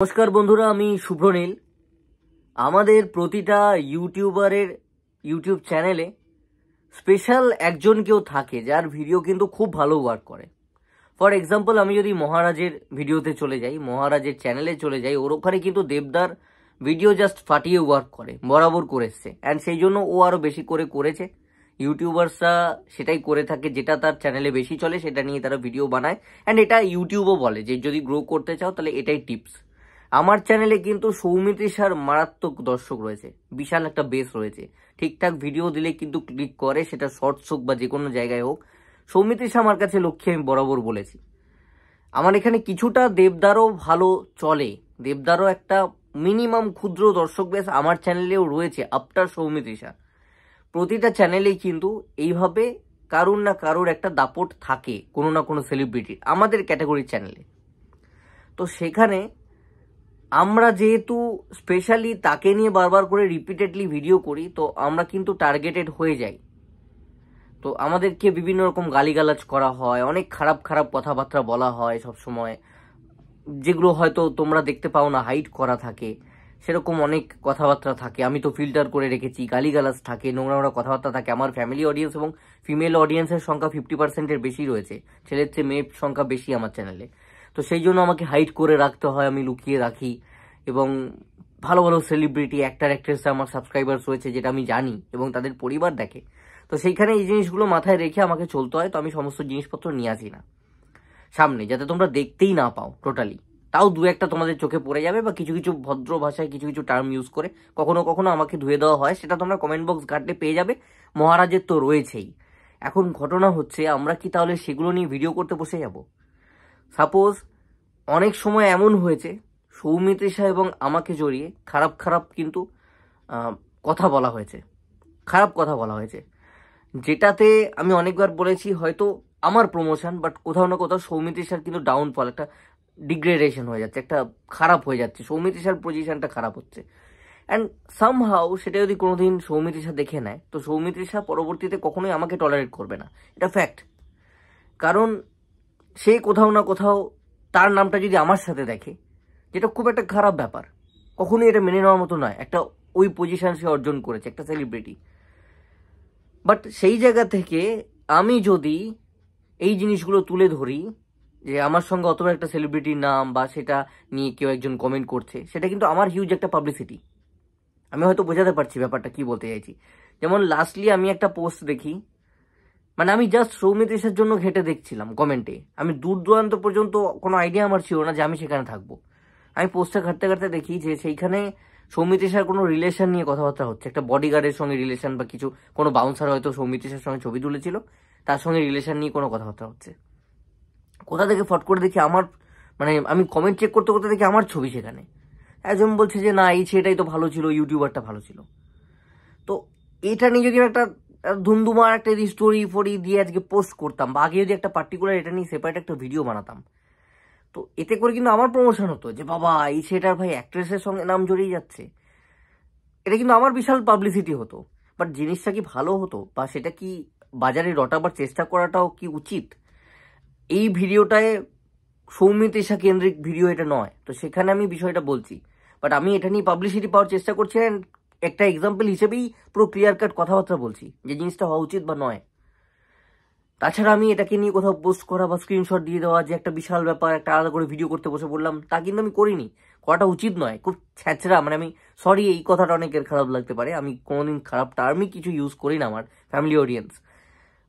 নমস্কার বন্ধুরা, আমি শুভ্রনীল। আমাদের প্রতিটা ইউটিউবারের ইউটিউব চ্যানেলে স্পেশাল একজন কেউ থাকে যার ভিডিও কিন্তু খুব ভালো ওয়ার্ক করে। ফর এক্সাম্পল, আমি যদি মহারাজের ভিডিওতে চলে যাই, মহারাজের চ্যানেলে চলে যাই, ওর ওখানে কিন্তু দেবদার ভিডিও জাস্ট ফাটিয়ে ওয়ার্ক করে, বরাবর করে এসছে। অ্যান্ড সেই জন্য ও আরও বেশি করে করেছে। ইউটিউবার্সরা সেটাই করে থাকে, যেটা তার চ্যানেলে বেশি চলে সেটা নিয়ে তারা ভিডিও বানায়। অ্যান্ড এটা ইউটিউবও বলে যে যদি গ্রো করতে চাও তাহলে এটাই টিপস। আমার চ্যানেলে কিন্তু সৌমিত্রিষার মারাত্মক দর্শক রয়েছে, বিশাল একটা বেস রয়েছে। ঠিকঠাক ভিডিও দিলে কিন্তু ক্লিক করে, সেটা শর্টস হোক বা যে কোনো জায়গায় হোক। সৌমিত্রিষা আমার কাছে লক্ষ্মী, আমি বরাবর বলেছি। আমার এখানে কিছুটা দেবদারও ভালো চলে, দেবদারও একটা মিনিমাম ক্ষুদ্র দর্শক বেস আমার চ্যানেলেও রয়েছে আফটার সৌমিত্রিষা। প্রতিটা চ্যানেলেই কিন্তু এইভাবে কারুর না কারুর একটা দাপট থাকে, কোনো না কোনো সেলিব্রিটির, আমাদের ক্যাটাগরির চ্যানেলে। তো সেখানে আমরা যেহেতু স্পেশালি তাকে নিয়ে বারবার করে রিপিটেডলি ভিডিও করি, তো আমরা কিন্তু টার্গেটেড হয়ে যাই। তো আমাদেরকে বিভিন্ন রকম গালিগালাজ করা হয়, অনেক খারাপ খারাপ কথাবার্তা বলা হয় সব সময়, যেগুলো হয়তো তোমরা দেখতে পাও না, হাইড করা থাকে। সেরকম অনেক কথাবার্তা থাকে, আমি তো ফিল্টার করে রেখেছি। গালিগালাজ থাকে, নোংরা নোংরা কথাবার্তা থাকে। আমার ফ্যামিলি অডিয়েন্স এবং ফিমেল অডিয়েন্সের সংখ্যা 50%-এর বেশি রয়েছে, ছেলের চেয়ে মেয়ের সংখ্যা বেশি আমার চ্যানেলে। তো সেই জন্য আমাকে হাইড করে রাখতে হয়, আমি লুকিয়ে রাখি। এবং ভালো ভালো সেলিব্রিটি, অ্যাক্টার অ্যাক্ট্রেস আমার সাবস্ক্রাইবার্স রয়েছে, যেটা আমি জানি, এবং তাদের পরিবার দেখে। তো সেইখানে এই জিনিসগুলো মাথায় রেখে আমাকে চলতে হয়। তো আমি সমস্ত জিনিসপত্র নিয়ে আসি না সামনে, যাতে তোমরা দেখতেই না পাও টোটালি। তাও দু একটা তোমাদের চোখে পড়ে যাবে, বা কিছু কিছু ভদ্র ভাষায় কিছু কিছু টার্ম ইউজ করে কখনো কখনো আমাকে ধুয়ে দেওয়া হয়, সেটা তোমরা কমেন্ট বক্স ঘাটলে পেয়ে যাবে। মহারাজের তো রয়েছেই। এখন ঘটনা হচ্ছে, আমরা কি তাহলে সেগুলো নিয়ে ভিডিও করতে বসে যাব? সাপোজ অনেক সময় এমন হয়েছে সৌমিত্রিষা এবং আমাকে জড়িয়ে খারাপ খারাপ কিন্তু কথা বলা হয়েছে, খারাপ কথা বলা হয়েছে, যেটাতে আমি অনেকবার বলেছি হয়তো আমার প্রমোশন, বাট কোথাও না কোথাও সৌমিত্রিষার কিন্তু ডাউনফল, একটা ডিগ্রেডেশন হয়ে যাচ্ছে, একটা খারাপ হয়ে যাচ্ছে, সৌমিত্রিষার পজিশনটা খারাপ হচ্ছে। অ্যান্ড সামহাউ সেটা যদি কোনোদিন সৌমিত্রিষা দেখে নেয়, তো সৌমিত্রিষা পরবর্তীতে কখনোই আমাকে টলারেট করবে না, এটা ফ্যাক্ট। কারণ সে কোথাও না কোথাও তার নামটা যদি আমার সাথে দেখে, যেটা খুব একটা খারাপ ব্যাপার, কখনোই এটা মেনে নেওয়ার মতো নয়। একটা ওই পজিশন সে অর্জন করেছে, একটা সেলিব্রিটি। বাট সেই জায়গা থেকে আমি যদি এই জিনিসগুলো তুলে ধরি, যে আমার সঙ্গে অত একটা সেলিব্রিটির নাম বা সেটা নিয়ে কেউ একজন কমেন্ট করছে, সেটা কিন্তু আমার হিউজ একটা পাবলিসিটি। আমি হয়তো বোঝাতে পারছি ব্যাপারটা কি বলতে চাইছি। যেমন লাস্টলি আমি একটা পোস্ট দেখি, মানে আমি জাস্ট সৌমিত্রিষার জন্য ঘেটে দেখছিলাম কমেন্টে, আমি দূর দূরান্ত পর্যন্ত কোনো আইডিয়া আমার ছিল না যে আমি সেখানে থাকবো। আমি পোস্টটা ঘাটতে ঘাটতে দেখি যে সেইখানে সৌমিত্রিষার কোনো রিলেশন নিয়ে কথাবার্তা হচ্ছে, একটা বডিগার্ডের সঙ্গে রিলেশন, বা কিছু কোনো বাউন্সার হয়তো সৌমিত্রিষার সঙ্গে ছবি তুলেছিল, তার সঙ্গে রিলেশন নিয়ে কোনো কথাবার্তা হচ্ছে। কোথা থেকে ফট করে দেখি আমার, মানে আমি কমেন্ট চেক করতে করতে দেখি আমার ছবি সেখানে। একজন বলছে যে না, এই ছেলেটাই তো ভালো ছিল, ইউটিউবারটা ভালো ছিল। তো এটা নিয়ে যদি একটা ধুমধুমার একটা স্টোরি ফোরি দিয়ে আজকে পোস্ট করতাম, বা আগে যদি একটা পার্টিকুলার এটা নিয়ে সেপারেট একটা ভিডিও বানাতাম, তো এতে করে কিন্তু আমার প্রমোশন হতো, যে বাবা এই ছেলেটার ভাই অ্যাক্ট্রেসের সঙ্গে নাম জড়িয়ে যাচ্ছে। এটা কিন্তু আমার বিশাল পাবলিসিটি হতো। বাট জিনিসটা কি ভালো হতো, বা সেটা কি বাজারে রটাবার চেষ্টা করাটাও কি উচিত? এই ভিডিওটায় সৌমিত্রিষা কেন্দ্রিক ভিডিও এটা নয়, তো সেখানে আমি বিষয়টা বলছি। বাট আমি এটা নিয়ে পাবলিসিটি পাওয়ার চেষ্টা করছি, একটা এক্সাম্পল হিসেবেই পুরো ক্লিয়ার কাট কথাবার্তা বলছি যে জিনিসটা হওয়া উচিত বা নয়। তাছাড়া আমি এটাকে নিয়ে কোথাও পোস্ট করা বা স্ক্রিনশট দিয়ে দেওয়া যে একটা বিশাল ব্যাপার, একটা আলাদা করে ভিডিও করতে বসে বললাম, তা কিন্তু আমি করিনি। করাটা উচিত নয়, খুব ছ্যাঁচড়া, মানে আমি সরি, এই কথাটা অনেকের খারাপ লাগতে পারে, আমি কোনোদিন খারাপ টার্মই কিছু ইউজ করি না আমার ফ্যামিলি অডিয়েন্স।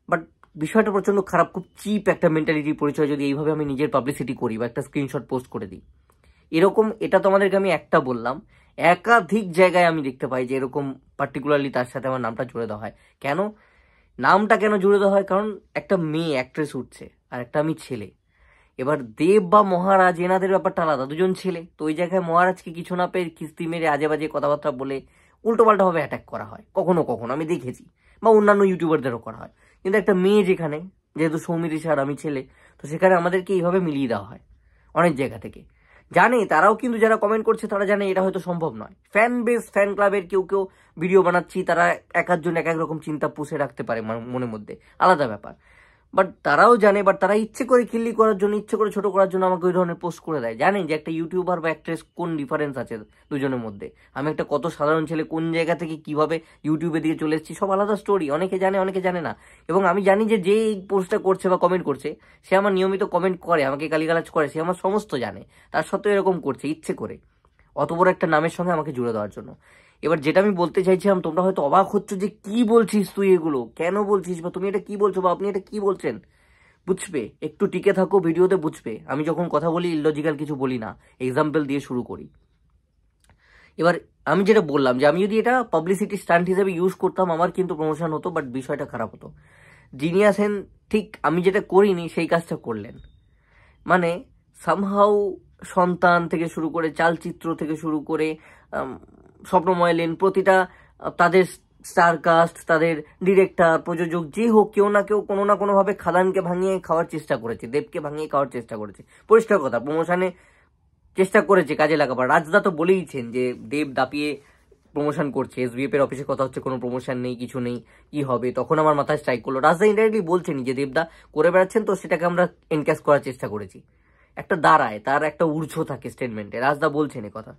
বাট বিষয়টা প্রচন্ড খারাপ, খুব চিপ একটা মেন্টালিটির পরিচয় যদি এইভাবে আমি নিজের পাবলিসিটি করি বা একটা স্ক্রিনশট পোস্ট করে দিই। এরকম, এটা তোমাদেরকে আমি একটা বললাম, একাধিক জায়গায় আমি দেখতে পাই যে এরকম পার্টিকুলারলি তার সাথে আমার নামটা জুড়ে দেওয়া হয়। কেন নামটা কেন জুড়ে দেওয়া হয়? কারণ একটা মেয়ে অ্যাক্ট্রেস উঠছে, আর একটা আমি ছেলে। এবার দেব বা মহারাজ এনাদের ব্যাপারটা আলাদা, দুজন ছেলে। তো ওই জায়গায় মহারাজকে কিছু না পেয়ে কিস্তি মেরে আজে বাজে কথাবার্তা বলে উল্টোপাল্টাভাবে অ্যাটাক করা হয়, কখনো কখনো আমি দেখেছি, বা অন্যান্য ইউটিউবারদেরও করা হয়। কিন্তু একটা মেয়ে যেখানে, যেহেতু সৌমিত্রিষা আর আমি ছেলে, তো সেখানে আমাদেরকে এইভাবে মিলিয়ে দেওয়া হয় অনেক জায়গা থেকে। জানে তারাও, কিন্তু যারা কমেন্ট করছে তারা জানে এটা হয়তো সম্ভব নয়। ফ্যান বেস, ফ্যান ক্লাবের কেউ কেউ ভিডিও বানাচ্ছি, তারা এক একজন এক এক রকম চিন্তা পুষে রাখতে পারে মনের মধ্যে, আলাদা ব্যাপার। বাট তারাও জানে, বাট তারা ইচ্ছে করে খিল্লি করার জন্য, ইচ্ছে করে ছোট করার জন্য আমাকে ওই ধরনের পোস্ট করে দেয়। জানেন যে একটা ইউটিউবার বা অ্যাক্ট্রেস কোন ডিফারেন্স আছে দুজনের মধ্যে, আমি একটা কত সাধারণ ছেলে কোন জায়গা থেকে কিভাবে ইউটিউবের দিকে চলে এসেছি, সব আলাদা স্টোরি। অনেকে জানে, অনেকে জানে না। এবং আমি জানি যে যে এই পোস্টটা করছে বা কমেন্ট করছে, সে আমার নিয়মিত কমেন্ট করে, আমাকে গালিগালাজ করে, সে আমার সমস্ত জানে, তার সত্ত্বেও এরকম করছে ইচ্ছে করে, অত বড় একটা নামের সঙ্গে আমাকে জুড়ে দেওয়ার জন্য। এবার যেটা আমি বলতে চাইছিলাম, তোমরা হয়তো অবাক হচ্ছ যে কি বলছিস তুই, এগুলো কেন বলছিস, বা তুমি এটা কি বলছো, বা আপনি এটা কি বলছেন। বুঝবে, একটু টিকে থাকো, ভিডিওতে বুঝবে। আমি যখন কথা বলি ইললজিক্যাল কিছু বলি না, এক্সাম্পল দিয়ে শুরু করি। এবার আমি যেটা বললাম যে আমি যদি এটা পাবলিসিটি স্টান্ট হিসেবে ইউজ করতাম, আমার কিন্তু প্রমোশন হতো, বাট বিষয়টা খারাপ হতো। যিনি আছেন ঠিক আমি যেটা করিনি সেই কাজটা করলেন। মানে সামহাউ সন্তান থেকে শুরু করে, চালচিত্র থেকে শুরু করে, স্বপ্নময় লেন, প্রতিটা তাদের স্টারকাস্ট, তাদের ডিরেক্টর, প্রযোজক, যে হোক, কেউ না কেউ কোনো না কোনোভাবে খাদানকে ভাঙিয়ে খাওয়ার চেষ্টা করেছে, দেবকে ভাঙিয়ে খাওয়ার চেষ্টা করেছে। পরিষ্কার কথা, প্রমোশনে চেষ্টা করেছে কাজে লাগাবার। রাজদা তো বলেইছেন যে দেব দাপিয়ে প্রমোশন করছে, এসবিএফ এর অফিসে কথা হচ্ছে, কোনো প্রমোশন নেই, কিছু নেই, কি হবে। তখন আমার মাথায় স্ট্রাইক করলো, রাজদা ইনডাইরেক্টলি বলছেন যে দেবদা করে বেড়াচ্ছেন, তো সেটাকে আমরা এনক্যাশ করার চেষ্টা করেছি। একটা দাঁড়ায়, তার একটা ঊর্ধ্ব থাকে স্টেটমেন্টে, রাজদা বলছেন এ কথা।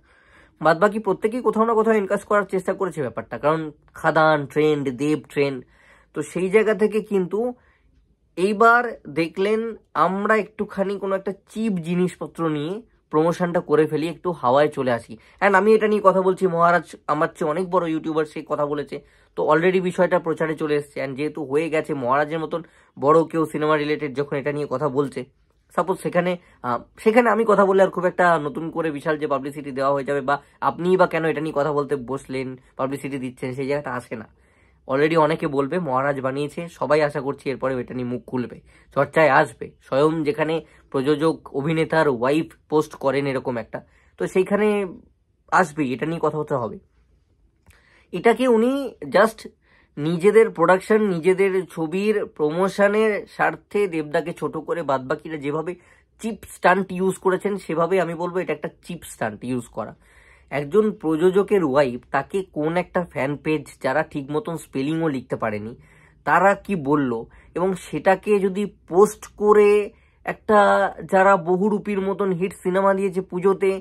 বাদ বাকি প্রত্যেকেই কোথাও না কোথাও এনকাজ করার চেষ্টা করেছে ব্যাপারটা, কারণ খাদান ট্রেন্ড, দেব ট্রেন্ড, তো সেই জায়গা থেকে কিন্তু এইবার দেখলেন আমরা একটুখানি কোনো একটা চিপ জিনিসপত্র নিয়ে প্রমোশনটা করে ফেলি, একটু হাওয়ায় চলে আসি। অ্যান্ড আমি এটা নিয়ে কথা বলছি, মহারাজ আমার চেয়ে অনেক বড় ইউটিউবার, সে কথা বলেছে, তো অলরেডি বিষয়টা প্রচারে চলে এসছে। অ্যান্ড যেহেতু হয়ে গেছে, মহারাজের মতন বড় কেউ সিনেমা রিলেটেড যখন এটা নিয়ে কথা বলছে, সাপোজ সেখানে সেখানে আমি কথা বললে আর খুব একটা নতুন করে বিশাল যে পাবলিসিটি দেওয়া হয়ে যাবে, বা আপনিই বা কেন এটা নিয়ে কথা বলতে বসলেন, পাবলিসিটি দিচ্ছেন, সেই জায়গাটা আসে না। অলরেডি অনেকে বলবে মহারাজ বানিয়েছে, সবাই আশা করছি এরপরে এটা নিয়ে মুখ খুলবে, চর্চায় আসবে। স্বয়ং যেখানে প্রযোজক অভিনেতার ওয়াইফ পোস্ট করেন এরকম একটা, তো সেইখানে আসবেই, এটা নিয়ে কথা হতে হবে। এটাকে উনি জাস্ট নিজেদের প্রোডাকশন, নিজেদের ছবির প্রমোশনের স্বার্থে দেবদাকে ছোট করে, বাদবাকিরা যেভাবে চিপ স্টান্ট ইউজ করেছেন, সেভাবে আমি বলবো এটা একটা চিপ স্টান্ট ইউজ করা। একজন প্রযোজকের ওয়াইফ, তাকে কোন একটা ফ্যান পেজ যারা ঠিক মতন স্পেলিংও লিখতে পারেনি, তারা কি বলল, এবং সেটাকে যদি পোস্ট করে একটা, যারা বহুরূপীর মতন হিট সিনেমা দিয়েছে পুজোতে,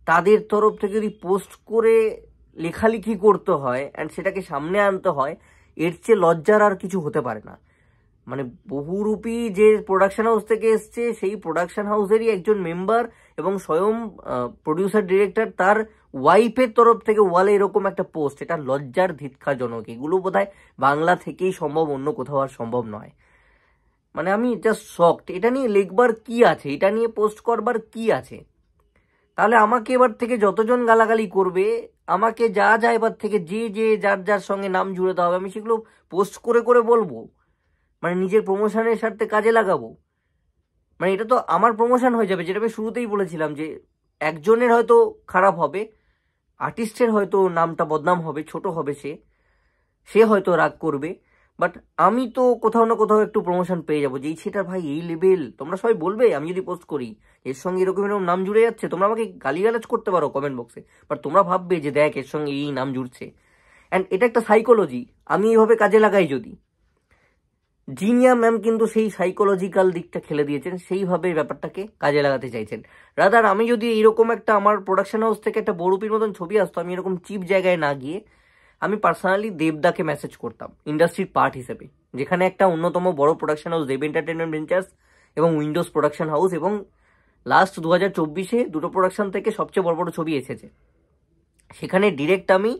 তাদের তরফ থেকে যদি পোস্ট করে লেখালেখি করতে হয় অ্যান্ড সেটাকে সামনে আনতে হয়, এর চেয়ে লজ্জার আর কিছু হতে পারে না। মানে বহুরূপী যে প্রোডাকশন হাউস থেকে এসছে, সেই প্রোডাকশন হাউসেরই একজন মেম্বার এবং স্বয়ং প্রডিউসার ডিরেক্টর, তার ওয়াইফের তরফ থেকে ওয়ালে এরকম একটা পোস্ট, এটা লজ্জার ধিক্কারজনক। এগুলো বোধহয় বাংলা থেকেই সম্ভব, অন্য কোথাও আর সম্ভব নয়। মানে আমি জাস্ট শকড। এটা নিয়ে লিখবার কি আছে, এটা নিয়ে পোস্ট করবার কি আছে? তাহলে আমাকে এবার থেকে যতজন গালাগালি করবে, আমাকে যা যা এবার থেকে যে যে যার যার সঙ্গে নাম জুড়ে দেওয়া হবে, আমি সেগুলো পোস্ট করে করে বলবো, মানে নিজের প্রমোশনের স্বার্থে কাজে লাগাবো। মানে এটা তো আমার প্রমোশন হয়ে যাবে, যেটা আমি শুরুতেই বলেছিলাম যে একজনের হয়তো খারাপ হবে, আর্টিস্টের হয়তো নামটা বদনাম হবে, ছোট হবে, সে হয়তো রাগ করবে, বাট আমি তো কোথাও না কোথাও একটু প্রমোশন পেয়ে যাবো, যে এই ছেলেটার ভাই এই লেভেল। তোমরা সবাই বলবে আমি যদি পোস্ট করি এর সঙ্গে এরকম এরকম নাম জুড়ে যাচ্ছে, তোমরা আমাকে গালিগালাজ করতে পারো কমেন্ট বক্সে, বাট তোমরা ভাববে যে দেখ এর সঙ্গে এই নাম জুড়ছে। অ্যান্ড এটা একটা সাইকোলজি, আমি এইভাবে কাজে লাগাই যদি। জিনিয়া ম্যাম কিন্তু সেই সাইকোলজিক্যাল দিকটা খেলে দিয়েছেন, সেইভাবে ব্যাপারটাকে কাজে লাগাতে চাইছেন। রাদার আমি যদি এরকম একটা, আমার প্রোডাকশন হাউস থেকে একটা বড়ুপির মতন ছবি আসতো, আমি এরকম চিপ জায়গায় না গিয়ে আমি পার্সোনালি দেবদাকে মেসেজ করতাম ইন্ডাস্ট্রির পার্ট হিসেবে, যেখানে একটা অন্যতম বড় প্রোডাকশন হাউস দেব এন্টারটেনমেন্ট ভেঞ্চার্স এবং উইন্ডোজ প্রোডাকশন হাউস, এবং লাস্ট 2024-এ দুটো প্রোডাকশন থেকে সবচেয়ে বড় বড় ছবি এসেছে। সেখানে ডিরেক্ট আমি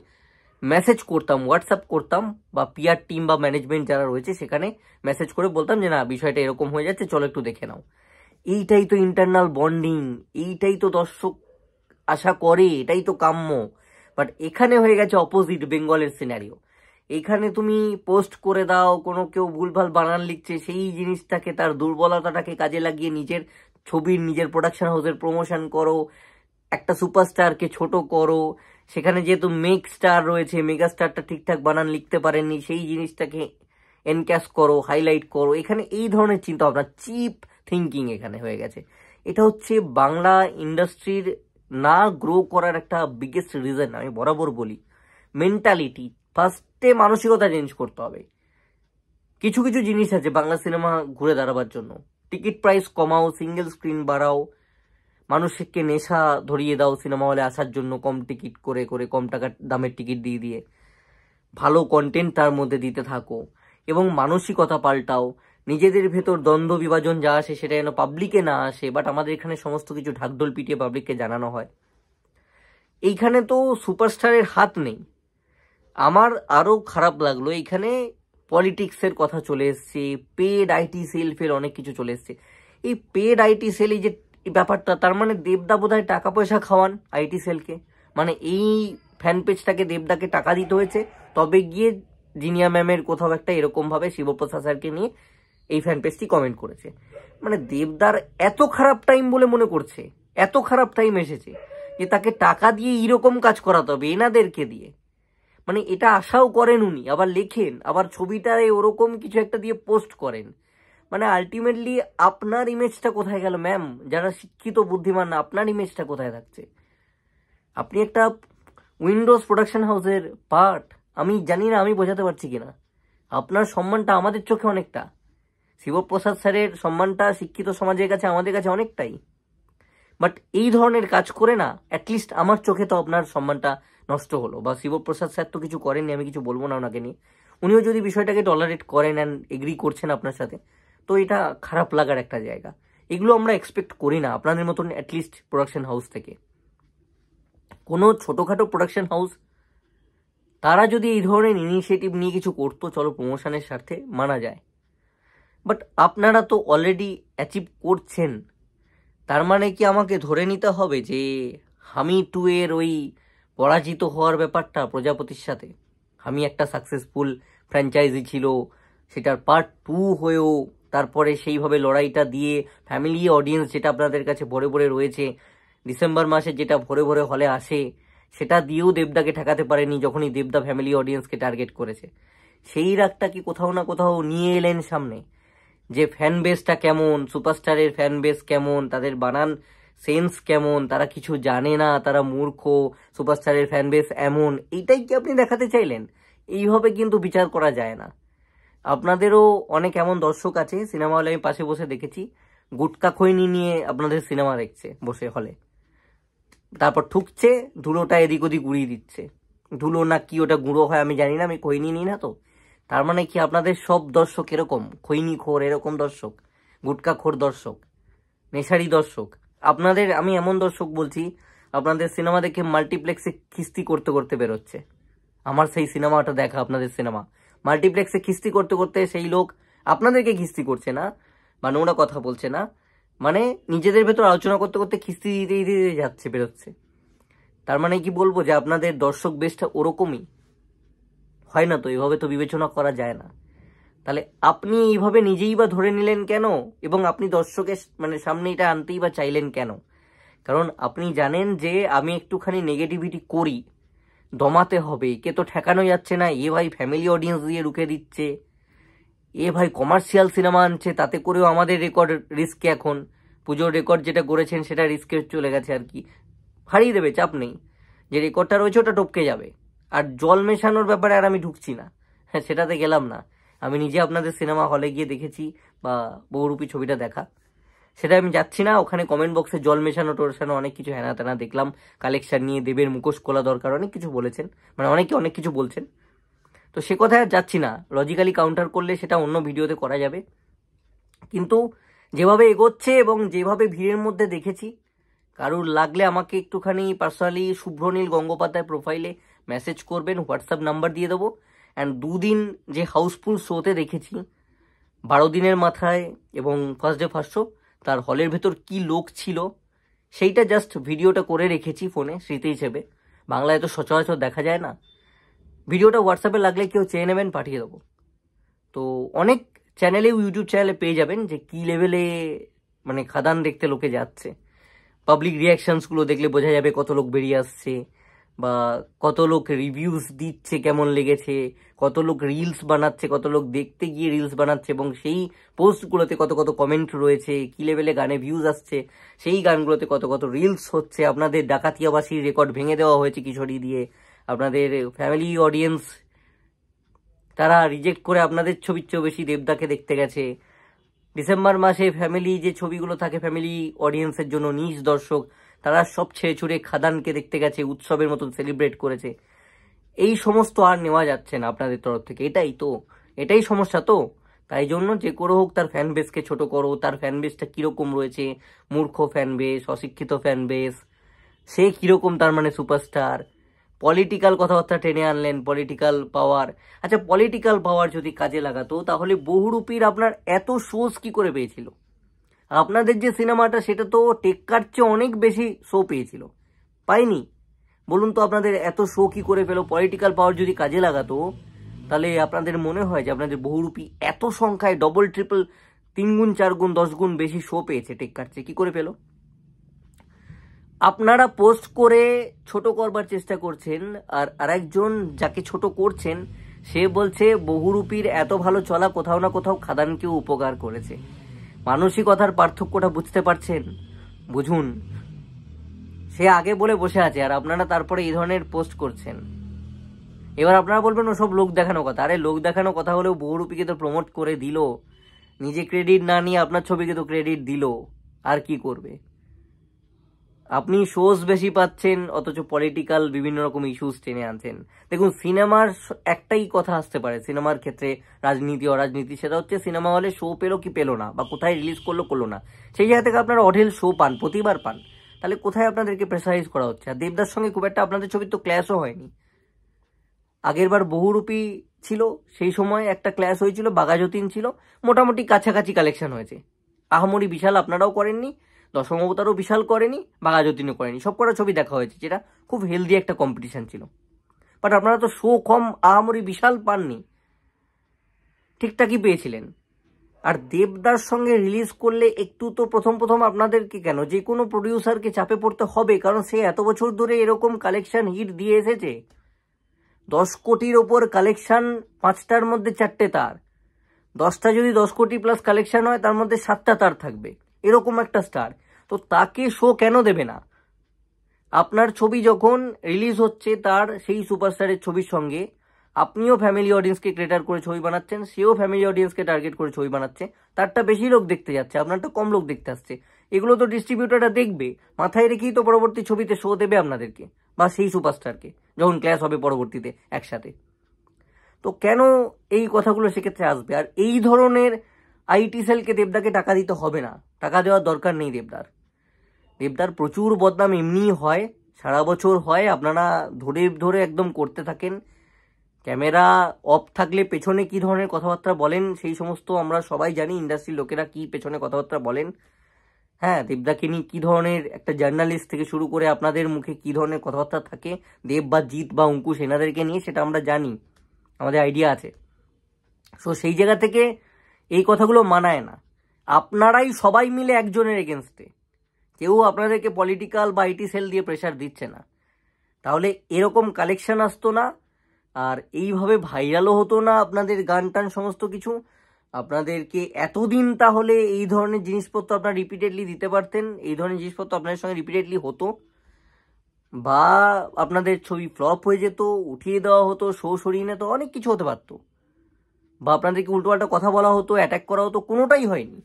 মেসেজ করতাম, হোয়াটসঅ্যাপ করতাম, বা পিআর টিম বা ম্যানেজমেন্ট যারা রয়েছে সেখানে মেসেজ করে বলতাম যে না, বিষয়টা এরকম হয়ে যাচ্ছে, চলো একটু দেখে নাও। এইটাই তো ইন্টারনাল বন্ডিং, এইটাই তো দর্শক আশা করে, এটাই তো কাম্য। বাট এখানে হয়ে গেছে অপোজিট, বেঙ্গলের সিনারিও। এখানে তুমি পোস্ট করে দাও, কোনো কেউ ভুলভাল বানান লিখছে, সেই জিনিসটাকে, তার দুর্বলতাটাকে কাজে লাগিয়ে নিজের ছবির, নিজের প্রোডাকশন হাউসের প্রমোশন করো, একটা সুপারস্টারকে ছোট করো। সেখানে যেহেতু মেগ স্টার রয়েছে, মেগা স্টারটা ঠিকঠাক বানান লিখতে পারেননি, সেই জিনিসটাকে এনক্যাশ করো, হাইলাইট করো। এখানে এই ধরনের চিন্তা ভাবনা, চিপ থিঙ্কিং এখানে হয়ে গেছে। এটা হচ্ছে বাংলা ইন্ডাস্ট্রির না গ্রো করার একটা বিগেস্ট রিজন। আমি বরাবর বলি মেন্টালিটি ফার্স্টে, মানসিকতা চেঞ্জ করতে হবে। কিছু কিছু জিনিস আছে বাংলা সিনেমা ঘুরে দাঁড়াবার জন্য। টিকিট প্রাইস কমাও, সিঙ্গেল স্ক্রিন বাড়াও, মানুষকে নেশা ধরিয়ে দাও সিনেমা হলে আসার জন্য, কম টিকিট করে করে, কম টাকার দামের টিকিট দিয়ে দিয়ে ভালো কন্টেন্ট তার মধ্যে দিতে থাকো, এবং মানসিকতা পাল্টাও। নিজেদের ভেতর দ্বন্দ্ব বিভাজন যা আসে সেটা যেন পাবলিকে না আসে, বাট আমাদের এখানে সমস্ত কিছু ঢাকঢোল পিটিয়ে পাবলিককে জানানো হয়। এইখানে তো সুপারস্টারের হাত নেই। আমার আরও খারাপ লাগলো, এইখানে পলিটিক্সের কথা চলে এসছে, পেড আইটি সেল ফেল অনেক কিছু চলে এসছে। এই পেড আইটি সেল, এই যে ব্যাপারটা, তার মানে দেবদা বোধহয় টাকা পয়সা খাওয়ান আইটি সেলকে। মানে এই ফ্যান পেজটাকে দেবদাকে টাকা দিতে হয়েছে, তবে গিয়ে জিনিয়া ম্যামের কোথাও একটা এরকমভাবে শিবপ্রসাদ স্যারকে নিয়ে এই ফ্যান পেজটি কমেন্ট করেছে। মানে দেবদার এত খারাপ টাইম বলে মনে করছে, এত খারাপ টাইম এসেছে যে তাকে টাকা দিয়ে এইরকম কাজ করাতে হবে এনাদেরকে দিয়ে। মানে এটা আশাও করেন উনি, আবার লেখেন, আবার ছবিটায় ওরকম কিছু একটা দিয়ে পোস্ট করেন। মানে আলটিমেটলি আপনার ইমেজটা কোথায় গেল ম্যাম? যারা শিক্ষিত বুদ্ধিমান না, আপনার ইমেজটা কোথায় থাকছে? আপনি একটা উইন্ডোজ প্রোডাকশন হাউসের পার্ট। আমি জানি না আমি বোঝাতে পারছি কিনা। আপনার সম্মানটা আমাদের চোখে অনেকটা, শিবপ্রসাদ স্যারের সম্মানটা শিক্ষিত সমাজের কাছে আমাদের কাছে অনেকটাই, বাট এই ধরনের কাজ করে না অ্যাটলিস্ট আমার চোখে তো আপনার সম্মানটা নষ্ট হলো। বা শিবপ্রসাদ স্যার তো কিছু করেননি, আমি কিছু বলবো না ওনাকে নিয়ে। উনিও যদি বিষয়টাকে টলারেট করেন অ্যান্ড এগ্রি করছেন আপনার সাথে, তো এটা খারাপ লাগার একটা জায়গা। এগুলো আমরা এক্সপেক্ট করি না আপনাদের মতন অ্যাটলিস্ট প্রোডাকশন হাউস থেকে। কোনো ছোটোখাটো প্রোডাকশন হাউস তারা যদি এই ধরনের ইনিশিয়েটিভ নিয়ে কিছু করতো, চলো প্রমোশনের স্বার্থে মানা যায়, বাট আপনারা তো অলরেডি অ্যাচিভ করছেন। তার মানে কি আমাকে ধরে নিতে হবে যে হামি 2 এর ওই পরাজিত হওয়ার ব্যাপারটা প্রজাপতির সাথে, হামি একটা সাকসেসফুল ফ্র্যাঞ্চাইজি ছিল, সেটার পার্ট 2 হয়েও তারপরে সেইভাবে লড়াইটা দিয়ে ফ্যামিলি অডিয়েন্স যেটা আপনাদের কাছে ভরে ভরে রয়েছে, ডিসেম্বর মাসে যেটা ভরে ভরে হলে আসে, সেটা দিয়েও দেবদাকে ঠেকাতে পারেনি যখনই দেবদা ফ্যামিলি অডিয়েন্সকে টার্গেট করেছে। সেই রাগটা কি কোথাও না কোথাও নিয়ে এলেন সামনে, যে ফ্যান বেসটা কেমন, সুপারস্টারের ফ্যান বেস কেমন, তাদের বানান সেন্স কেমন, তারা কিছু জানে না, তারা মূর্খ, সুপারস্টারের ফ্যান বেস এমন, এইটাই কি আপনি দেখাতে চাইলেন? এইভাবে কিন্তু বিচার করা যায় না। আপনাদেরও অনেক এমন দর্শক আছে, সিনেমা হলে আমি পাশে বসে দেখেছি, গুটকা খৈনি নিয়ে আপনাদের সিনেমা দেখছে বসে হলে, তারপর ঠুকছে, ধুলোটা এদিক ওদিক উড়িয়ে দিচ্ছে। ধুলো না কি ওটা গুঁড়ো হয় আমি জানি না, আমি খৈনি নিই না তো। তার মানে কি আপনাদের সব দর্শক এরকম খৈনি খোর, এরকম দর্শক, গুটকা খোর দর্শক, নেশারি দর্শক? আপনাদের আমি এমন দর্শক বলছি, আপনাদের সিনেমা দেখে মাল্টিপ্লেক্সে খিস্তি করতে করতে বেরোচ্ছে। আমার সেই সিনেমাটা দেখা, আপনাদের সিনেমা মাল্টিপ্লেক্সে খিস্তি করতে করতে সেই লোক আপনাদেরকে খিস্তি করছে না বা নোংরা কথা বলছে না, মানে নিজেদের ভেতর আলোচনা করতে করতে খিস্তি দিতে দিতে যাচ্ছে, বেরোচ্ছে। তার মানে কি বলবো যে আপনাদের দর্শক বেশটা ওরকমই হয় না? তো এইভাবে তো বিবেচনা করা যায় না। তাহলে আপনি এইভাবে নিজেই বা ধরে নিলেন কেন, এবং আপনি দর্শকের মানে সামনে এটা আনতেই বা চাইলেন কেন? কারণ আপনি জানেন যে আমি একটুখানি নেগেটিভিটি করি, দমাতে হবে, কে তো ঠেকানো যাচ্ছে না। এ ভাই ফ্যামিলি অডিয়েন্স দিয়ে রুখে দিচ্ছে, এ ভাই কমার্শিয়াল সিনেমা আনছে, তাতে করেও আমাদের রেকর্ড রিস্কে, এখন পুজোর রেকর্ড যেটা করেছেন সেটা রিস্কে চলে গেছে আর কি, হারিয়ে দেবে, চাপ নেই, যে রেকর্ডটা রয়েছে ওটা টপকে যাবে। আর জল মেশানোর ব্যাপারে আর আমি ঢুকছি না, হ্যাঁ সেটাতে গেলাম না। আমি নিজে আপনাদের সিনেমা হলে গিয়ে দেখেছি, বা বহুরূপী ছবিটা দেখা, সেটা আমি যাচ্ছি না। ওখানে কমেন্ট বক্সে জল মেশানো টোরসানো অনেক কিছু হেনা তেনা দেখলাম, কালেকশন নিয়ে দেবের মুখোশ খোলা দরকার, অনেক কিছু বলেছেন, মানে অনেকে অনেক কিছু বলছেন। তো সে কথায় আর যাচ্ছি না, লজিক্যালি কাউন্টার করলে সেটা অন্য ভিডিওতে করা যাবে। কিন্তু যেভাবে এগোচ্ছে এবং যেভাবে ভিড়ের মধ্যে দেখেছি, কারুর লাগলে আমাকে একটুখানি পার্সোনালি শুভ্রনীল গঙ্গোপাধ্যায় প্রোফাইলে মেসেজ করবেন, হোয়াটসঅ্যাপ নাম্বার দিয়ে দেবো। অ্যান্ড 2 দিন যে হাউসফুল শোতে দেখেছি 12 দিনের মাথায় এবং ফার্স্ট ডে ফার্স্ট শো, তার হলের ভেতর কি লোক ছিল সেইটা জাস্ট ভিডিওটা করে রেখেছি ফোনে স্মৃতি হিসেবে। বাংলায় তো সচরাচর দেখা যায় না। ভিডিওটা হোয়াটসঅ্যাপে লাগলে কেউ চেয়ে নেবেন, পাঠিয়ে দেবো। তো অনেক চ্যানেলেও, ইউটিউব চ্যানেলে পেয়ে যাবেন যে কী লেভেলে মানে খাদান দেখতে লোকে যাচ্ছে। পাবলিক রিয়াকশানসগুলো দেখলে বোঝা যাবে কত লোক বেরিয়ে আসছে, বা কত লোক রিভিউস দিচ্ছে কেমন লেগেছে, কত লোক রিলস বানাচ্ছে, কত লোক দেখতে গিয়ে রিলস বানাচ্ছে, এবং সেই পোস্টগুলোতে কত কত কমেন্ট রয়েছে, কী লেভেলে গানে ভিউজ আসছে, সেই গানগুলোতে কত কত রিলস হচ্ছে। আপনাদের ডাকাতিয়াবাসীর রেকর্ড ভেঙে দেওয়া হয়েছে কিশোরী দিয়ে, আপনাদের ফ্যামিলি অডিয়েন্স তারা রিজেক্ট করে আপনাদের ছবির চেয়েও বেশি দেবদাকে দেখতে গেছে। ডিসেম্বর মাসে ফ্যামিলি যে ছবিগুলো থাকে ফ্যামিলি অডিয়েন্সের জন্য, নিজ দর্শক, তারা সব ছেড়ে ছুড়ে খাদানকে দেখতে গেছে, উৎসবের মতন সেলিব্রেট করেছে। এই সমস্ত আর নেওয়া যাচ্ছে না আপনাদের তরফ থেকে। এটাই সমস্যা। তো তাই জন্য যে করে হোক তার ফ্যান বেসকে ছোট করো। তার ফ্যান বেসটা কিরকম রয়েছে, মূর্খ ফ্যান বেস, অশিক্ষিত ফ্যান বেস, সে কিরকম তার মানে সুপারস্টার। পলিটিক্যাল কথাবার্তা টেনে আনলেন, পলিটিক্যাল পাওয়ার। আচ্ছা, পলিটিক্যাল পাওয়ার যদি কাজে লাগাতো তাহলে বহুরূপীর আপনার এত শোজ কি করে পেয়েছিল? আপনাদের যে সিনেমাটা সেটা তো টেক্কার চেয়ে অনেক বেশি শো পেয়েছিল, পাইনি? বলুন তো আপনাদের এত শো কি করে পেলো? পলিটিক্যাল পাওয়ার যদি কাজে লাগাতো তাহলে আপনাদের মনে হয় যে আপনাদের বহুরূপী এত সংখ্যায় ডবল ট্রিপল 3 গুণ 4 গুণ 10 গুণ বেশি শো পেয়েছে টেক্কার চেয়ে? কি করে পেলো? আপনারা পোস্ট করে ছোট করবার চেষ্টা করছেন, আর আরেকজন যাকে ছোট করছেন সে বলছে বহুরূপীর এত ভালো চলা কোথাও না কোথাও খাদানকেও উপকার করেছে। মানসিকতার পার্থক্যটা বুঝতে পারছেন? বুঝুন। সে আগে বলে বসে আছে আর আপনারা তারপরে এই ধরনের পোস্ট করছেন। এবার আপনারা বলবেন ওসব লোক দেখানো কথা। আরে লোক দেখানো কথা হলেও বহুরূপীকে তো প্রমোট করে দিল, নিজে ক্রেডিট না নিয়ে আপনার ছবিকে তো ক্রেডিট দিল। আর কি করবে? আপনি শোজ বেশি পাচ্ছেন অথচ পলিটিক্যাল বিভিন্ন রকম ইস্যুস টেনে আনছেন। দেখুন, সিনেমার একটাই কথা আসতে পারে সিনেমার ক্ষেত্রে, রাজনীতি অরাজনীতি, সেটা হচ্ছে সিনেমা হলে শো পেলো কি পেলো না, বা কোথায় রিলিজ করলো না। সেই জায়গা থেকে আপনারা অঢেল শো পান, প্রতিবার পান। তাহলে কোথায় আপনাদেরকে প্রেসারাইজ করা হচ্ছে? আর দেবদার সঙ্গে খুব একটা আপনাদের ছবির তো ক্ল্যাশও হয়নি। আগেরবার বহুরূপী ছিল, সেই সময় একটা ক্ল্যাশ হয়েছিল, বাঘাযতীন ছিল, মোটামুটি কাছাকাছি কালেকশন হয়েছে। আহামরি বিশাল আপনারাও করেননি, দশম অবতারও বিশাল করেনি, বাঘাযতীনও করেনি, সবকটা ছবি দেখা হয়েছে, যেটা খুব হেলদি একটা কম্পিটিশন ছিল। বাট আপনারা তো শো কম আহামরি বিশাল পাননি, ঠিকঠাকই পেয়েছিলেন। আর দেবদার সঙ্গে রিলিজ করলে একটু তো প্রথম আপনাদেরকে কেন, যে কোনো প্রডিউসারকে চাপে পড়তে হবে, কারণ সে এত বছর ধরে এরকম কালেকশন হিট দিয়ে এসেছে। 10 কোটির ওপর কালেকশন, 5টার মধ্যে 4টে তার। 10টা যদি 10 কোটি প্লাস কালেকশন হয় তার মধ্যে 7টা তার থাকবে, এরকম একটা স্টার। তো তাকে শো কেন দেবে না? আপনার ছবি যখন রিলিজ হচ্ছে তার সেই সুপারস্টারের ছবির সঙ্গে, আপনিও ফ্যামিলি অডিয়েন্সকে ক্রেটার করে ছবি বানাচ্ছেন, সেও ফ্যামিলি অডিয়েন্সকে টার্গেট করে ছবি বানাচ্ছে। তারটা বেশি লোক দেখতে যাচ্ছে, আপনারটা কম লোক দেখতে আসছে। এগুলো তো ডিস্ট্রিবিউটাররা দেখবে, মাথায় রেখেই তো পরবর্তী ছবিতে শো দেবে আপনাদেরকে বা সেই সুপারস্টারকে, যখন ক্ল্যাশ হবে পরবর্তীতে একসাথে। তো কেন এই কথাগুলো সেক্ষেত্রে আসবে? আর এই ধরনের আইটি সেলকে দেবদাকে টাকা দিতে হবে না, টাকা দেওয়ার দরকার নেই দেবদার প্রচুর বদনাম এমনিই হয়, সারা বছর হয়। আপনারা ধরে ধরে একদম করতে থাকেন। ক্যামেরা অফ থাকলে পেছনে কি ধরনের কথাবার্তা বলেন সেই সমস্ত আমরা সবাই জানি, ইন্ডাস্ট্রির লোকেরা কি পেছনে কথাবার্তা বলেন। হ্যাঁ, দেবদাকে নিয়ে কী ধরনের একটা জার্নালিস্ট থেকে শুরু করে আপনাদের মুখে কী ধরনের কথাবার্তা থাকে, দেব বা জিৎ বা অঙ্কুশ এনাদেরকে নিয়ে, সেটা আমরা জানি, আমাদের আইডিয়া আছে। সো সেই জায়গা থেকে এই কথাগুলো মানায় না। আপনারাই সবাই মিলে একজনের এগেনস্টে, কেউ আপনাদেরকে পলিটিক্যাল বা আইটি সেল দিয়ে প্রেশার দিচ্ছে না। তাহলে এরকম কালেকশন আসতো না, আর এইভাবে ভাইরালও হতো না আপনাদের গান টান সমস্ত কিছু। আপনাদেরকে এতদিন তাহলে এই ধরনের জিনিসপত্র আপনারা রিপিটেডলি দিতে পারতেন, এই ধরনের জিনিসপত্র আপনাদের সঙ্গে রিপিটেডলি হতো, বা আপনাদের ছবি ফ্লপ হয়ে যেত, উঠিয়ে দেওয়া হতো, শো সরিয়ে নিত, অনেক কিছু হতে পারতো, বা আপনাদেরকে উল্টোপাল্টা কথা বলা হতো, অ্যাটাক করা হতো, কোনোটাই হয়নি।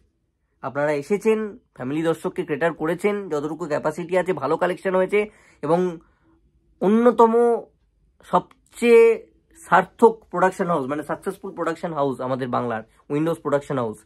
আপনারা এসেছেন, ফ্যামিলি দর্শককে ক্রেটার করেছেন, যতটুকু ক্যাপাসিটি আছে, ভালো কালেকশন হয়েছে, এবং অন্যতম সবচেয়ে সার্থক প্রোডাকশন হাউস, মানে সাকসেসফুল প্রোডাকশন হাউস আমাদের বাংলার উইন্ডোজ প্রোডাকশন হাউস,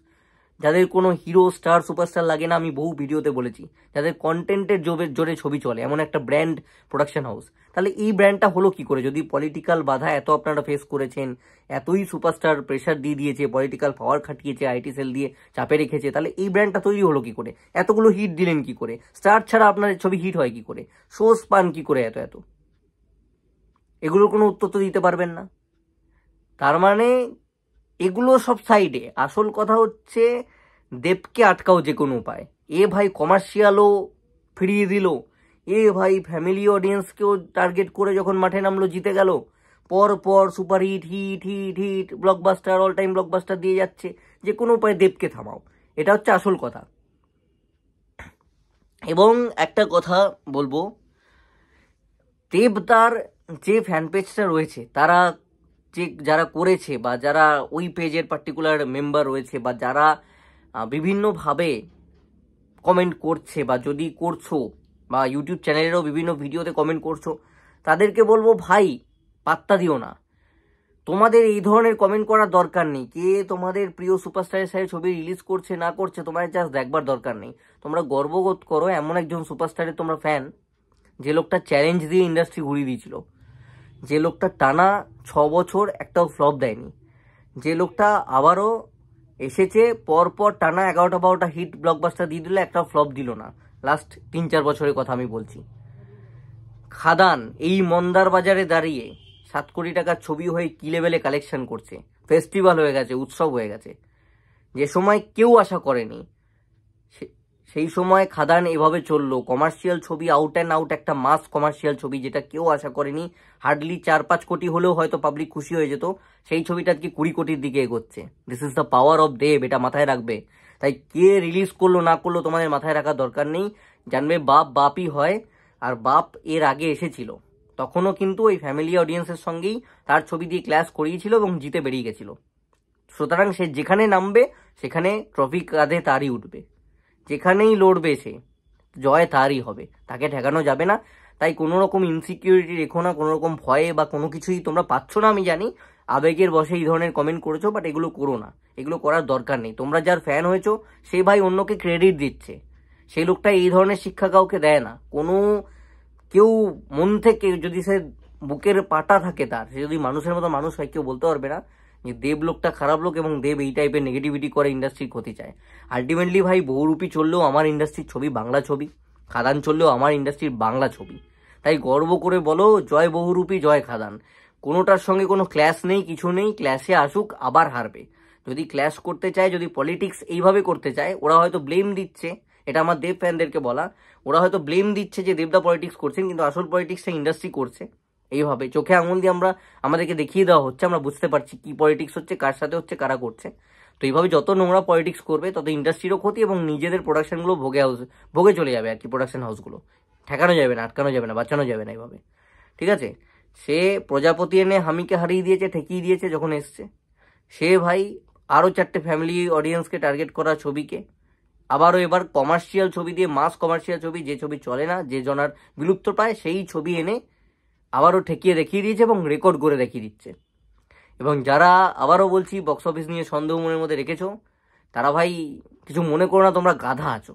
যাদের কোনো হিরো স্টার সুপারস্টার লাগে না, আমি বহু ভিডিওতে বলেছি, যাদের কন্টেন্টের জোরে ছবি চলে, এমন একটা ব্র্যান্ড প্রোডাকশন হাউস। তাহলে এই ব্র্যান্ডটা হলো কি করে? যদি পলিটিক্যাল বাধা এত আপনারা ফেস করেছেন, এতই সুপারস্টার প্রেশার দিয়ে দিয়েছে, পলিটিক্যাল পাওয়ার খাটিয়েছে, আইটি সেল দিয়ে চাপে রেখেছে, তাহলে এই ব্র্যান্ডটা তৈরি হলো কি করে? এতগুলো হিট দিলেন কি করে? স্টার ছাড়া আপনার ছবি হিট হয় কি করে? শোজ পান কি করে এত? এগুলোর কোনো উত্তর তো দিতে পারবেন না। তার মানে এগুলো সব সাইডে, আসল কথা হচ্ছে দেবকে আটকাও যে কোনো উপায়। এ ভাই কমার্শিয়ালও ফিরিয়ে দিল, এ ভাই ফ্যামিলি অডিয়েন্সকেও টার্গেট করে যখন মাঠে নামলো জিতে গেল, পর super hit hit hit hit blockbuster, all time blockbuster দিয়ে যাচ্ছে, যে কোনো উপায় দেবকে থামাও, এটা হচ্ছে আসল কথা। এবং একটা কথা বলবো, দেব তার যে ফ্যান পেজটা রয়েছে, তারা যে যারা করেছে বা যারা ওই পেজের পার্টিকুলার মেম্বার রয়েছে বা যারা বিভিন্নভাবে কমেন্ট করছে বা যদি করছো বা ইউটিউব চ্যানেলেরও বিভিন্ন ভিডিওতে কমেন্ট করছো, তাদেরকে বলবো ভাই পাত্তা দিও না। তোমাদের এই ধরনের কমেন্ট করার দরকার নেই। কে তোমাদের প্রিয় সুপারস্টারের সাথে ছবি রিলিজ করছে না করছে তোমাদের জাস্ট দেখবার দরকার নেই। তোমরা গর্ববোধ করো এমন একজন সুপারস্টারের তোমরা ফ্যান, যে লোকটা চ্যালেঞ্জ দিয়ে ইন্ডাস্ট্রি ঘুরিয়ে দিয়েছিল, যে লোকটা টানা 6 বছর একটাও ফ্লপ দেয়নি, যে লোকটা আবারও এসেছে পরপর টানা 11টা-12টা হিট ব্লকবাস্টার দিয়ে দিল, একটা ফ্লপ দিল না। লাস্ট 3-4 বছরের কথা আমি বলছি। খাদান এই মন্দার বাজারে দাঁড়িয়ে 7 কোটি টাকার ছবি হয়ে কি লেভেলে কালেকশন করছে, ফেস্টিভ্যাল হয়ে গেছে, উৎসব হয়ে গেছে, যে সময় কেউ আশা করেনি সেই সময় খাদান এভাবে চললো। কমার্শিয়াল ছবি, আউট অ্যান্ড আউট একটা মাস কমার্শিয়াল ছবি, যেটা কেউ আশা করেনি। হার্ডলি 4-5 কোটি হলেও হয়তো পাবলিক খুশি হয়ে যেত, সেই ছবিটা আজকে 20 কোটির দিকে এগোচ্ছে। This is the power of Dev, এটা মাথায় রাখবে। তাই কে রিলিজ করলো না করলো তোমাদের মাথায় রাখার দরকার নেই। জানবে বাপ বাপই হয়, আর বাপ এর আগে এসেছিল, তখনও কিন্তু ওই ফ্যামিলি অডিয়েন্সের সঙ্গেই তার ছবি দিয়ে ক্লাস করিয়েছিল এবং জিতে বেরিয়ে গেছিল। সুতরাং সে যেখানে নামবে সেখানে ট্রফি কাঁধে তারই উঠবে, যেখানেই লড়বে সে জয় তারই হবে, তাকে ঠেকানো যাবে না। তাই কোনো রকম ইনসিকিউরিটি রেখো না, কোনো রকম ভয়ে বা কোনো কিছুই তোমরা পাচ্ছ না আমি জানি, আবেগের বসে এই ধরনের কমেন্ট করেছো, বাট এগুলো করো না, এগুলো করার দরকার নেই। তোমরা যার ফ্যান হয়েছো সে ভাই অন্যকে ক্রেডিট দিচ্ছে, সেই লোকটা এই ধরনের শিক্ষা কাউকে দেয় না। কোনো কেউ মন থেকে যদি সে বুকের পাটা থাকে তার, সে যদি মানুষের মতো মানুষ হয়, কেউ বলতে পারবে না যে দেব লোকটা খারাপ লোক এবং দেব এই টাইপের নেগেটিভিটি করে ইন্ডাস্ট্রির ক্ষতি চায়। আলটিমেটলি ভাই বহুরূপী চললেও আমার ইন্ডাস্ট্রির ছবি বাংলা ছবি, খাদান চললেও আমার ইন্ডাস্ট্রির বাংলা ছবি। তাই গর্ব করে বলো জয় বহুরূপী, জয় খাদান। কোনোটার সঙ্গে কোনো ক্ল্যাশ নেই, কিছু নেই। ক্ল্যাশে আসুক, আবার হারবে। যদি ক্ল্যাশ করতে চায়, যদি পলিটিক্স এইভাবে করতে চায়, ওরা হয়তো ব্লেম দিচ্ছে, এটা আমার দেব ফ্যানদেরকে বলা, ওরা হয়তো ব্লেম দিচ্ছে যে দেবদা পলিটিক্স করছেন, কিন্তু আসল পলিটিক্সটা ইন্ডাস্ট্রি করছে। এইভাবে চোখে আঙুল দিয়ে আমাদেরকে দেখিয়ে দেওয়া হচ্ছে, আমরা বুঝতে পারছি কি পলিটিক্স হচ্ছে, কার সাথে হচ্ছে, কারা করছে। তো এইভাবে যত নোংরা পলিটিক্স করবে তত ইন্ডাস্ট্রিরও ক্ষতি এবং নিজেদের প্রোডাকশনগুলো ভোগে চলে যাবে আর কি। প্রোডাকশন হাউসগুলো ঠেকানো যাবে না, আটকানো যাবে না, বাঁচানো যাবে না এইভাবে। ঠিক আছে, সে প্রজাপতি এনে হামিকে হারিয়ে দিয়েছে, ঠেকিয়ে দিয়েছে যখন এসছে। সে ভাই আরও 4টে ফ্যামিলি অডিয়েন্সকে টার্গেট করা ছবিকে আবারও এবার কমার্শিয়াল ছবি দিয়ে, মাস কমার্শিয়াল ছবি, যে ছবি চলে না, যে জনার বিলুপ্ত পায়, সেই ছবি এনে আবারও ঠেকিয়ে দেখিয়ে দিয়েছে এবং রেকর্ড করে দেখিয়ে দিচ্ছে। এবং যারা আবারও বলছি বক্স অফিস নিয়ে সন্দেহ মনের মধ্যে রেখেছো, তারা ভাই কিছু মনে করো না, তোমরা গাধা আছো।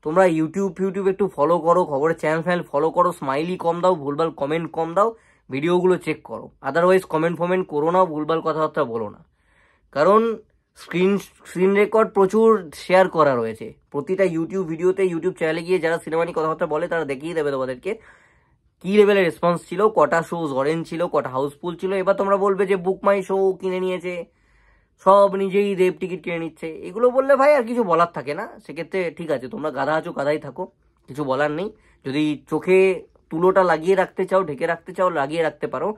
তোমরা ইউটিউব একটু ফলো করো, খবরের চ্যানেল ফলো করো, স্মাইলি কম দাও, ভুলভাল কমেন্ট কম দাও, ভিডিওগুলো চেক করো। আদারওয়াইজ কমেন্ট করো না, ভুলভাল কথাবার্তা বলো না। কারণ স্ক্রিন রেকর্ড প্রচুর শেয়ার করা রয়েছে প্রতিটা ইউটিউব ভিডিওতে। ইউটিউব চ্যানেলে গিয়ে যারা সিনেমা নিয়ে কথাবার্তা বলে তারা দেখিয়ে দেবে তোমাদেরকে কি লেভেলের রেসপন্স ছিল, কটা শোজ অরেঞ্জ ছিল, কটা হাউসফুল ছিল। এবার তোমরা বলবে যে বুক মাই শো কিনে নিয়েছে, সব নিজেই দেব টিকিট কিনে নিচ্ছে, এগুলো বললে ভাই আর কিছু বলার থাকে না। সেক্ষেত্রে ঠিক আছে, তোমরা গাধা আছো, গাধাই থাকো, কিছু বলার নেই। যদি চোখে তুলোটা লাগিয়ে রাখতে চাও, ঢেকে রাখতে চাও, লাগিয়ে রাখতে পারো।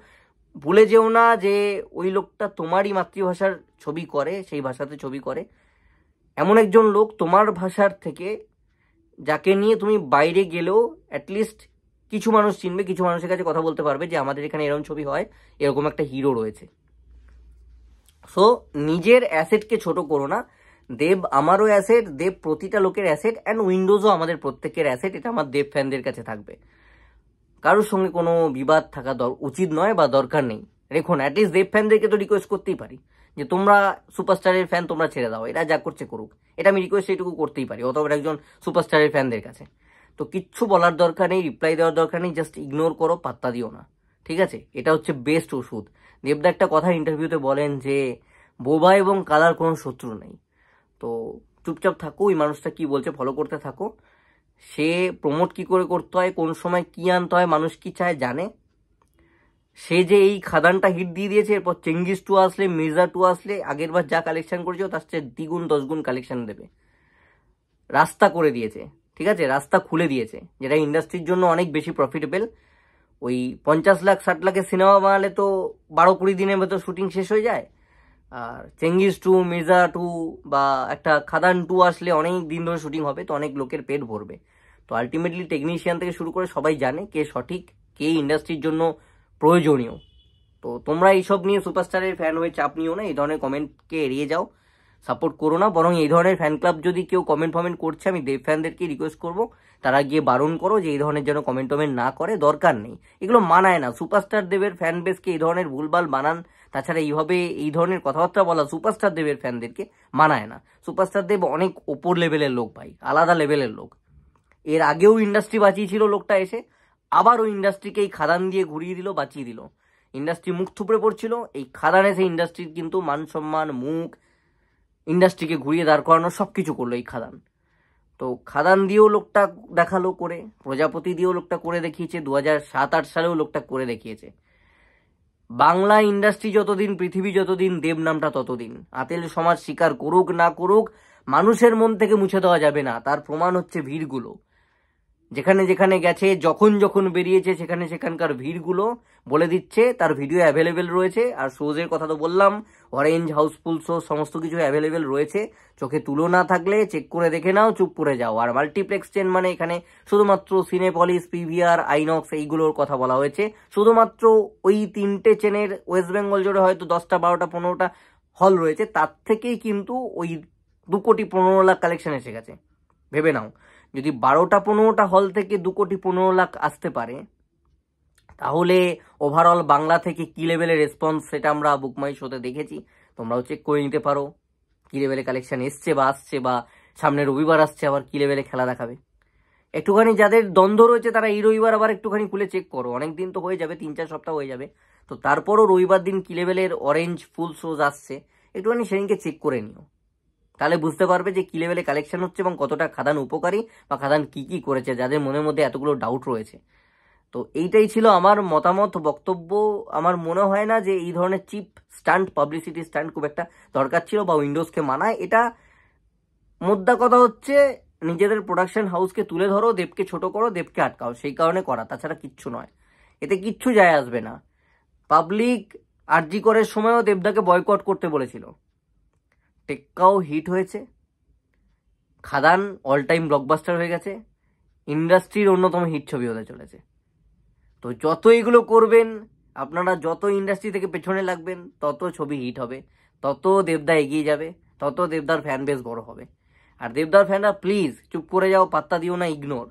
ভুলে যেও না যে ওই লোকটা তোমারই মাতৃভাষার ছবি করে, সেই ভাষাতে ছবি করে। এমন একজন লোক তোমার ভাষার থেকে, যাকে নিয়ে তুমি বাইরে গেলেও অ্যাটলিস্ট কিছু মানুষ চিনবে, কিছু মানুষের কাছে কথা বলতে পারবে যে আমাদের এখানে এরকম ছবি হয়, এরকম একটা হিরো রয়েছে। সো নিজের অ্যাসেটকে ছোট করো না। দেব আমারও অ্যাসেট, দেব প্রতিটা লোকের অ্যাসেট, অ্যান্ড উইন্ডোজও আমাদের প্রত্যেকের অ্যাসেট। এটা আমার দেব ফ্যানদের কাছে থাকবে। কারোর সঙ্গে কোনো বিবাদ থাকা উচিত নয় বা দরকার নেই। দেখুন অ্যাটলিস্ট দেব ফ্যানদেরকে তো রিকোয়েস্ট করতেই পারি যে তোমরা সুপারস্টারের ফ্যান, তোমরা ছেড়ে দাও, এরা যা করছে করুক। এটা আমি রিকোয়েস্ট এইটুকু করতেই পারি অথবা একজন সুপারস্টারের ফ্যানদের কাছে। তো কিচ্ছু বলার দরকার নেই, রিপ্লাই দেওয়ার দরকার নেই, জাস্ট ইগনোর করো, পাত্তা দিও না। ঠিক আছে, এটা হচ্ছে বেস্ট ওষুধ। দেবদা একটা কথা ইন্টারভিউতে বলেন যে বোবা এবং কালার কোনো শত্রু নেই। তো চুপচাপ থাকো, ওই মানুষটা কি বলছে ফলো করতে থাকো। সে প্রমোট কি করে করতে হয়, কোন সময় কি আনতে হয়, মানুষ কি চায় জানে। সে যে এই খাদানটা হিট দিয়ে দিয়েছে, এরপর চেঙ্গিস 2 আসলে, মির্জা 2 আসলে, আগের বার যা কালেকশন করেছে তার চেয়ে 2-10 গুণ কালেকশন দেবে। রাস্তা করে দিয়েছে, ঠিক আছে, রাস্তা খুলে দিয়েছে, যেটা ইন্ডাস্ট্রির জন্য অনেক বেশি প্রফিটেবল। ওই 50 লাখ 60 লাখের সিনেমা বানালে তো 12-20 দিনের মতো শুটিং শেষ হয়ে যায়। আর চেঙ্গিস 2, মির্জা 2 বা একটা খাদান 2 আসলে অনেক দিন ধরে শুটিং হবে, তো অনেক লোকের পেট ভরবে। তো আলটিমেটলি টেকনিশিয়ান থেকে শুরু করে সবাই জানে কে সঠিক, কে ইন্ডাস্ট্রির জন্য প্রয়োজনীয়। তো তোমরা এইসব নিয়ে সুপারস্টারের ফ্যান হয়ে চাপ নিও না, এই ধরনের কমেন্টকে এড়িয়ে যাও, সাপোর্ট করো না। বরং এই ধরনের ফ্যান ক্লাব যদি কেউ কমেন্ট করছে, আমি দেব ফ্যানদেরকে রিকোয়েস্ট করবো তারা গিয়ে বারণ করো যে এই ধরনের যেন কমেন্ট না করে, দরকার নেই, এগুলো মানায় না। সুপারস্টার দেবের ফ্যান বেসকে এই ধরনের ভুলভাল বানান, তাছাড়া এইভাবে এই ধরনের কথাবার্তা বলা সুপারস্টার দেবের ফ্যানদেরকে মানায় না। সুপারস্টার দেব অনেক ওপর লেভেলের লোক ভাই, আলাদা লেভেলের লোক। এর আগেও ইন্ডাস্ট্রি বাঁচিয়েছিল লোকটা এসে, আবার ওই ইন্ডাস্ট্রিকে এই খাদান দিয়ে ঘুরিয়ে দিল, বাঁচিয়ে দিল। ইন্ডাস্ট্রি মুখ থুবড়ে পড়ছিল, এই খাদান এসে ইন্ডাস্ট্রির কিন্তু মান সম্মান, মুখ, ইন্ডাস্ট্রিকে ঘুরিয়ে দাঁড় করানো সব কিছু করলো এই খাদান। তো খাদান দিয়েও লোকটা দেখালো করে, প্রজাপতি দিয়েও লোকটা করে দেখিয়েছে, 2007-8 সালেও লোকটা করে দেখিয়েছে। বাংলা ইন্ডাস্ট্রি যতদিন, পৃথিবী যতদিন, দেব নামটা ততদিন। আতেল সমাজ স্বীকার করুক না করুক, মানুষের মন থেকে মুছে দেওয়া যাবে না। তার প্রমাণ হচ্ছে ভিড়গুলো, যেখানে যেখানে গেছে, যখন যখন বেরিয়েছে, সেখানে সেখানকার ভিড়গুলো বলে দিচ্ছে। তার ভিডিও অ্যাভেলেবেল রয়েছে। আর শোজের কথা তো বললাম, অরেঞ্জ, হাউসফুল শো সমস্ত কিছু অ্যাভেলেবেল রয়েছে। চোখে তুলো না থাকলে চেক করে দেখে নাও, চুপ করে যাও। আর মাল্টিপ্লেক্স চেন মানে এখানে শুধুমাত্র সিনেপলিস, পিভিআর, আইনক্স এইগুলোর কথা বলা হয়েছে। শুধুমাত্র ওই 3টে চেনের ওয়েস্ট বেঙ্গল জুড়ে হয়তো 10টা, 12টা, 15টা হল রয়েছে, তার থেকেই কিন্তু ওই 2,15,00,000 কালেকশন এসে গেছে। ভেবে নাও, যদি 12টা 15টা হল থেকে 2,15,00,000 আসতে পারে, তাহলে ওভারঅল বাংলা থেকে কি লেভেলের রেসপন্স সেটা আমরা বুকমাই শোতে দেখেছি। তোমরাও চেক করে নিতে পারো কি লেভেলে কালেকশন এসছে বা আসছে, বা সামনে রবিবার আসছে আবার কি লেভেলে খেলা দেখাবে। একটুখানি যাদের দ্বন্দ্ব রয়েছে তারা এই রবিবার আবার একটুখানি খুলে চেক করো। অনেকদিন তো হয়ে যাবে, 3-4 সপ্তাহ হয়ে যাবে। তো তারপরও রবিবার দিন কি লেভেলের অরেঞ্জ ফুল শোজ আসছে একটুখানি সেদিনকে চেক করে নিও, তাহলে বুঝতে পারবে যে কি লেভেলে কালেকশন হচ্ছে এবং কতটা খাদান উপকারী, বা খাদান কি কি করেছে, যাদের মনের মধ্যে এতগুলো ডাউট রয়েছে। তো এইটাই ছিল আমার মতামত, বক্তব্য। আমার মনে হয় না যে এই ধরনের চিপ স্টান্ট, পাবলিসিটি স্টান্ট খুব একটা দরকার ছিল বা উইন্ডোজকে মানায়। এটা মোদ্দা কথা হচ্ছে নিজেদের প্রোডাকশন হাউসকে তুলে ধরো, দেবকে ছোট করো, দেবকে আটকাও, সেই কারণে করা, তাছাড়া কিচ্ছু নয়। এতে কিচ্ছু যায় আসবে না। পাবলিক আরজি করার সময়ও দেবদাকে বয়কট করতে বলেছিল, টেক্কাও হিট হয়েছে, খাদান অল টাইম ব্লকবাস্টার হয়ে গেছে, ইন্ডাস্ট্রির অন্যতম হিট ছবি হতে চলেছে। তো যত এগুলো করবেন আপনারা, যত ইন্ডাস্ট্রি থেকে পেছনে লাগবেন, তত ছবি হিট হবে, তত দেবদা এগিয়ে যাবে, তত দেবদার ফ্যান বেস বড় হবে। আর দেবদার ফ্যানরা প্লিজ চুপ করে যাও, পাত্তা দিও না, ইগনোর।